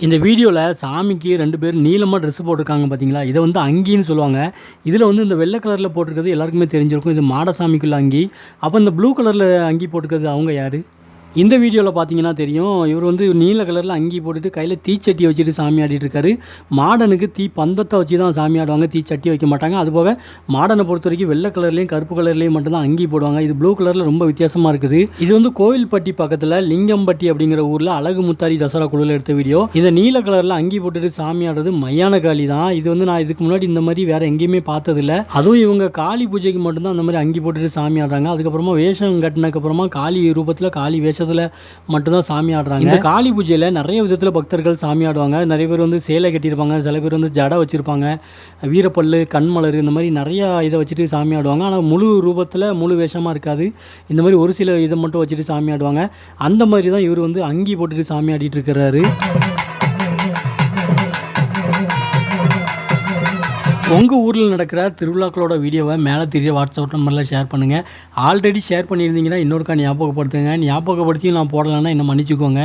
இந்த வீடியோவில் சாமிக்கு 2 பேர் நீளமாக ட்ரெஸ் போட்டிருக்காங்க பார்த்தீங்களா? இதை வந்து அங்கின்னு சொல்லுவாங்க. இதில் வந்து இந்த வெள்ளை கலரில் போட்டிருக்கிறது எல்லாருக்குமே தெரிஞ்சிருக்கும். இது மாடசாமிக்குள்ள அங்கி. அப்போ இந்த ப்ளூ கலரில் அங்கி போட்டிருக்கிறது அவங்க யார்? இந்த வீடியோவில் பார்த்தீங்கன்னா தெரியும். இவர் வந்து நீல கலரில் அங்கி போட்டுட்டு கையில் தீச்சட்டியை வச்சுட்டு சாமி ஆடிட்டு இருக்காரு. மாடனுக்கு தீ பந்தத்தை வச்சு தான் சாமி ஆடுவாங்க, தீச்சட்டி வைக்க மாட்டாங்க. அதுபோக மாடனை பொறுத்த வரைக்கும் வெள்ளை கலர்லேயும் கருப்பு கலர்லேயும் மட்டும்தான் அங்கி போடுவாங்க. இது ப்ளூ கலரில் ரொம்ப வித்தியாசமாக இருக்குது. இது வந்து கோவில்பட்டி பக்கத்தில் லிங்கம்பட்டி அப்படிங்கிற ஊரில் அழகு முத்தாரி தசரா குழுவில் எடுத்த வீடியோ. இதை நீல கலரில் அங்கி போட்டுட்டு சாமி ஆடுறது மையான காளி தான். இது வந்து நான் இதுக்கு முன்னாடி இந்த மாதிரி வேறு எங்கேயுமே பார்த்ததில்ல. அதுவும் இவங்க காளி பூஜைக்கு மட்டும்தான் அந்த மாதிரி அங்கி போட்டுட்டு சாமி ஆடுறாங்க. அதுக்கப்புறமா வேஷம் கட்டினதுக்கப்புறமா காளி ரூபத்தில் காளி வேஷத்தில் மட்டும்தான் சாமி ஆடுறாங்க. இந்த காளி பூஜையில் நிறைய விதத்தில் பக்தர்கள் சாமி ஆடுவாங்க. நிறைய பேர் வந்து சேலை கட்டியிருப்பாங்க, சில பேர் வந்து ஜடை வச்சுருப்பாங்க, வீரப்பல்லு, கண்மலர், இந்த மாதிரி நிறையா இதை வச்சுட்டு சாமி ஆடுவாங்க. ஆனால் முழு ரூபத்தில் முழு வேஷமாக இருக்காது. இந்த மாதிரி ஒரு சில இதை மட்டும் வச்சுட்டு சாமி ஆடுவாங்க. அந்த மாதிரி தான் இவர் வந்து அங்கி போட்டுட்டு சாமி ஆடிட்டு இருக்கிறாரு. உங்கள் ஊரில் நடக்கிற திருவிழாக்களோட வீடியோவை மேலே தெரிய வாட்ஸ்அப் நம்பரில் ஷேர் பண்ணுங்கள். ஆல்ரெடி ஷேர் பண்ணியிருந்தீங்கன்னா இன்னொருக்கா ஞாபகப்படுத்துங்க. ஞாபகப்படுத்தியும் நான் போடலைன்னா என்ன மன்னிச்சுக்கோங்க.